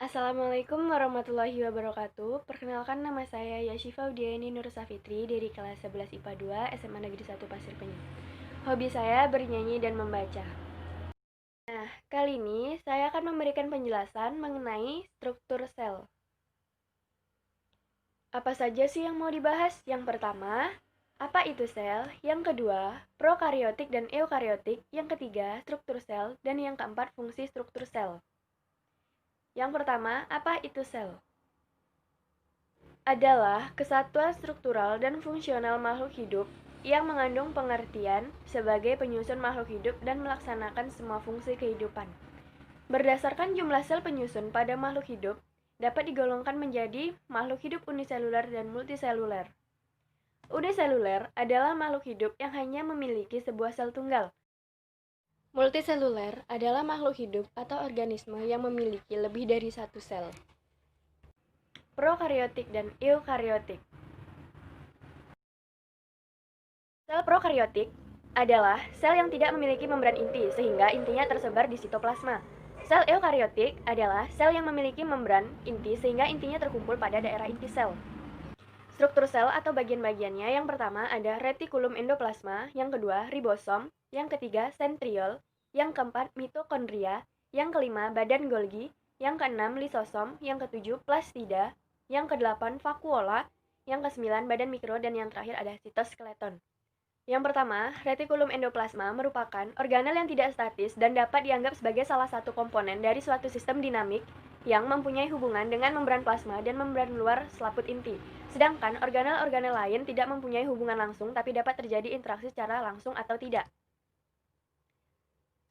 Assalamualaikum warahmatullahi wabarakatuh. Perkenalkan, nama saya Yashifa Udiani Nur Safitri dari kelas 11 IPA 2 SMA Negeri 1 Pasir Penyu. Hobi saya bernyanyi dan membaca. Nah, kali ini saya akan memberikan penjelasan mengenai struktur sel. Apa saja sih yang mau dibahas? Yang pertama, apa itu sel? Yang kedua, prokariotik dan eukariotik. Yang ketiga, struktur sel. Dan yang keempat, fungsi struktur sel. Yang pertama, apa itu sel? Adalah kesatuan struktural dan fungsional makhluk hidup yang mengandung pengertian sebagai penyusun makhluk hidup dan melaksanakan semua fungsi kehidupan. Berdasarkan jumlah sel penyusun pada makhluk hidup, dapat digolongkan menjadi makhluk hidup uniseluler dan multiseluler. Uniseluler adalah makhluk hidup yang hanya memiliki sebuah sel tunggal. Multiseluler adalah makhluk hidup atau organisme yang memiliki lebih dari satu sel. Prokariotik dan eukariotik. Sel prokariotik adalah sel yang tidak memiliki membran inti sehingga intinya tersebar di sitoplasma. Sel eukariotik adalah sel yang memiliki membran inti sehingga intinya terkumpul pada daerah inti sel. Struktur sel atau bagian-bagiannya yang pertama ada retikulum endoplasma, yang kedua ribosom, yang ketiga sentriol, yang keempat mitokondria, yang kelima badan Golgi, yang keenam lisosom, yang ketujuh plastida, yang kedelapan vakuola, yang kesembilan badan mikro, dan yang terakhir ada sitoskeleton. Yang pertama, retikulum endoplasma merupakan organel yang tidak statis dan dapat dianggap sebagai salah satu komponen dari suatu sistem dinamik yang mempunyai hubungan dengan membran plasma dan membran luar selaput inti. Sedangkan organel-organel lain tidak mempunyai hubungan langsung tapi dapat terjadi interaksi secara langsung atau tidak.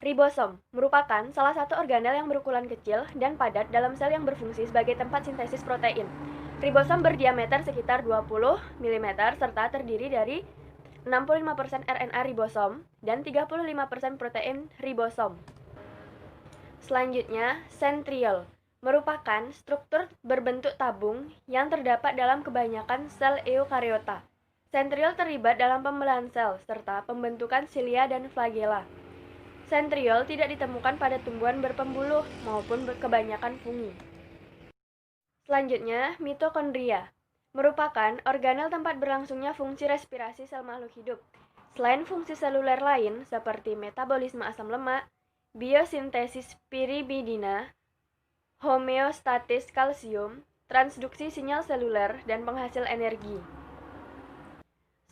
Ribosom merupakan salah satu organel yang berukuran kecil dan padat dalam sel yang berfungsi sebagai tempat sintesis protein. Ribosom berdiameter sekitar 20 mm serta terdiri dari 65% RNA ribosom dan 35% protein ribosom. Selanjutnya, sentriol merupakan struktur berbentuk tabung yang terdapat dalam kebanyakan sel eukariota. Sentriol terlibat dalam pembelahan sel serta pembentukan silia dan flagela. Sentriol tidak ditemukan pada tumbuhan berpembuluh maupun kebanyakan fungi. Selanjutnya, mitokondria merupakan organel tempat berlangsungnya fungsi respirasi sel makhluk hidup. Selain fungsi seluler lain seperti metabolisme asam lemak, biosintesis pirimidia, homeostatis kalsium, transduksi sinyal seluler, dan penghasil energi.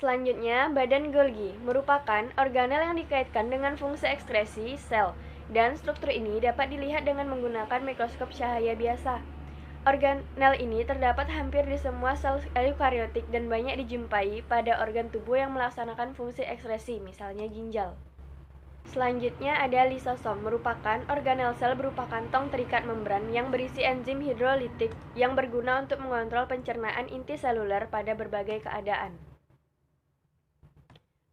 Selanjutnya, badan Golgi merupakan organel yang dikaitkan dengan fungsi ekskresi sel, dan struktur ini dapat dilihat dengan menggunakan mikroskop cahaya biasa. Organel ini terdapat hampir di semua sel eukariotik dan banyak dijumpai pada organ tubuh yang melaksanakan fungsi ekskresi, misalnya ginjal. Selanjutnya ada lisosom, merupakan organel sel berupa kantong terikat membran yang berisi enzim hidrolitik yang berguna untuk mengontrol pencernaan inti seluler pada berbagai keadaan.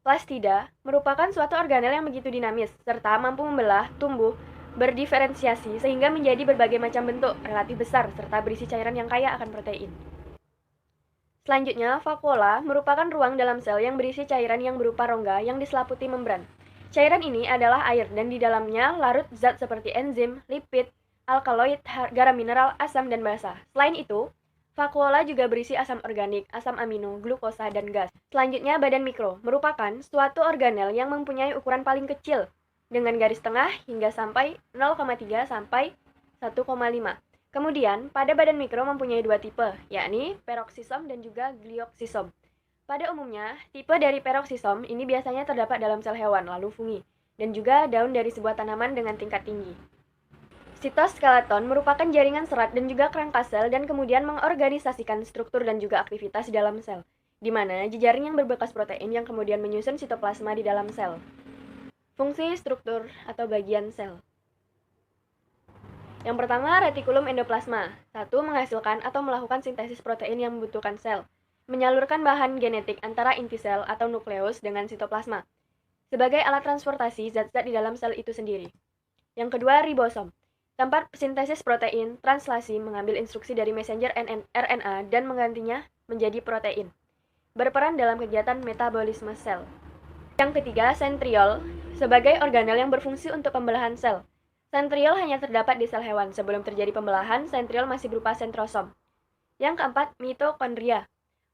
Plastida merupakan suatu organel yang begitu dinamis serta mampu membelah, tumbuh, berdiferensiasi sehingga menjadi berbagai macam bentuk relatif besar serta berisi cairan yang kaya akan protein. Selanjutnya, vakuola merupakan ruang dalam sel yang berisi cairan yang berupa rongga yang diselaputi membran. Cairan ini adalah air dan di dalamnya larut zat seperti enzim, lipid, alkaloid, garam mineral, asam, dan basa. Selain itu, vakuola juga berisi asam organik, asam amino, glukosa, dan gas. Selanjutnya, badan mikro merupakan suatu organel yang mempunyai ukuran paling kecil dengan garis tengah hingga sampai 0,3 sampai 1,5. Kemudian, pada badan mikro mempunyai dua tipe, yakni peroksisom dan juga glioksisom. Pada umumnya, tipe dari peroksisom ini biasanya terdapat dalam sel hewan, lalu fungi, dan juga daun dari sebuah tanaman dengan tingkat tinggi. Sitoskeleton merupakan jaringan serat dan juga kerangka sel dan kemudian mengorganisasikan struktur dan juga aktivitas di dalam sel, di mana jejaring yang berbekas protein yang kemudian menyusun sitoplasma di dalam sel. Fungsi struktur atau bagian sel. Yang pertama, retikulum endoplasma. Satu, menghasilkan atau melakukan sintesis protein yang membutuhkan sel. Menyalurkan bahan genetik antara inti sel atau nukleus dengan sitoplasma. Sebagai alat transportasi zat-zat di dalam sel itu sendiri. Yang kedua, ribosom. Tempat sintesis protein, translasi, mengambil instruksi dari messenger RNA dan menggantinya menjadi protein. Berperan dalam kegiatan metabolisme sel. Yang ketiga, sentriol sebagai organel yang berfungsi untuk pembelahan sel. Sentriol hanya terdapat di sel hewan. Sebelum terjadi pembelahan, sentriol masih berupa sentrosom. Yang keempat, mitokondria.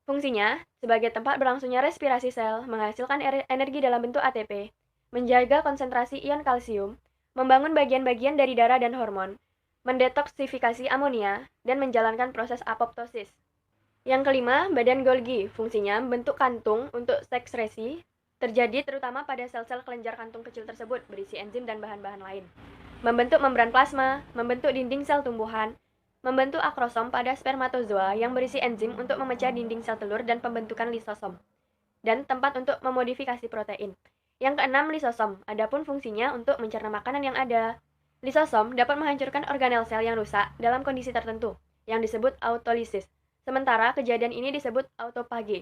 Fungsinya, sebagai tempat berlangsungnya respirasi sel, menghasilkan energi dalam bentuk ATP, menjaga konsentrasi ion kalsium, membangun bagian-bagian dari darah dan hormon, mendetoksifikasi amonia, dan menjalankan proses apoptosis. Yang kelima, badan Golgi. Fungsinya membentuk kantung untuk sekresi, terjadi terutama pada sel-sel kelenjar kantung kecil tersebut, berisi enzim dan bahan-bahan lain. Membentuk membran plasma, membentuk dinding sel tumbuhan, membentuk akrosom pada spermatozoa yang berisi enzim untuk memecah dinding sel telur dan pembentukan lisosom, dan tempat untuk memodifikasi protein. Yang keenam, lisosom. Adapun fungsinya untuk mencerna makanan yang ada. Lisosom dapat menghancurkan organel sel yang rusak dalam kondisi tertentu, yang disebut autolisis. Sementara kejadian ini disebut autophagy.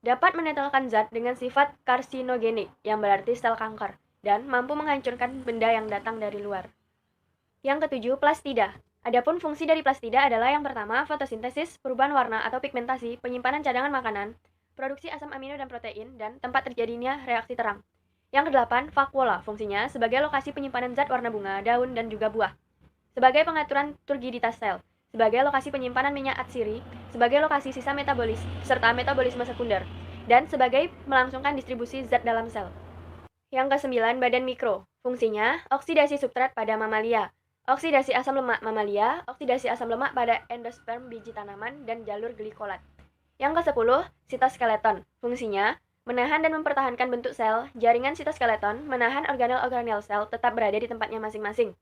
Dapat menetralkan zat dengan sifat karsinogenik, yang berarti sel kanker, dan mampu menghancurkan benda yang datang dari luar. Yang ketujuh, plastida. Adapun fungsi dari plastida adalah yang pertama, fotosintesis, perubahan warna atau pigmentasi, penyimpanan cadangan makanan, produksi asam amino dan protein, dan tempat terjadinya reaksi terang. Yang kedelapan, vakuola. Fungsinya sebagai lokasi penyimpanan zat warna bunga, daun, dan juga buah. Sebagai pengaturan turgiditas sel, sebagai lokasi penyimpanan minyak atsiri, sebagai lokasi sisa metabolis, serta metabolisme sekunder, dan sebagai melangsungkan distribusi zat dalam sel. Yang kesembilan, badan mikro. Fungsinya, oksidasi substrat pada mamalia, oksidasi asam lemak mamalia, oksidasi asam lemak pada endosperm biji tanaman, dan jalur glikolat. Yang ke-10, sitoskeleton. Fungsinya, menahan dan mempertahankan bentuk sel. Jaringan sitoskeleton menahan organel-organel sel tetap berada di tempatnya masing-masing.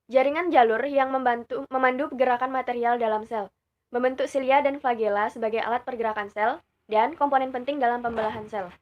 Jaringan jalur yang memandu gerakan material dalam sel, membentuk silia dan flagella sebagai alat pergerakan sel, dan komponen penting dalam pembelahan sel.